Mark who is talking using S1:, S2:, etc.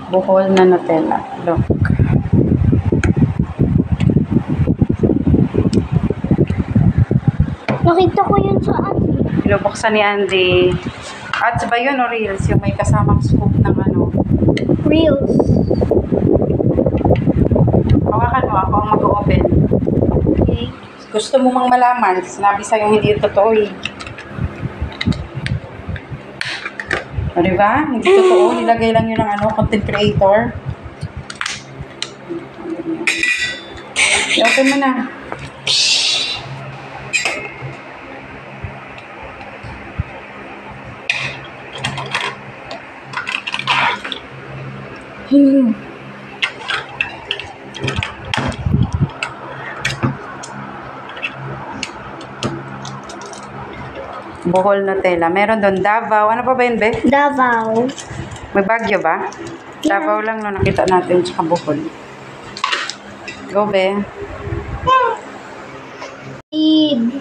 S1: Bohol na Nutella. Look.
S2: Nakita ko yun sa ano.
S1: Pinubuksan ni Andy. At ba yun o Reels? Yung may kasamang scoop ng ano.
S2: Reels.
S1: Hawakan mo, ako ang mag-open.
S2: Okay.
S1: Gusto mo mang malaman, sinabi sa'yo hindi yung totoo eh. O diba? Hindi totoo, nilagay lang yun ng ano, content creator. I-open mo na. Bohol Nutella. Meron doon Davao. Ano pa ba yun, be?
S2: Davao.
S1: May Baguio ba?
S2: Yeah.
S1: Davao lang no, nakita natin sa Bohol. Go, be.
S2: Id.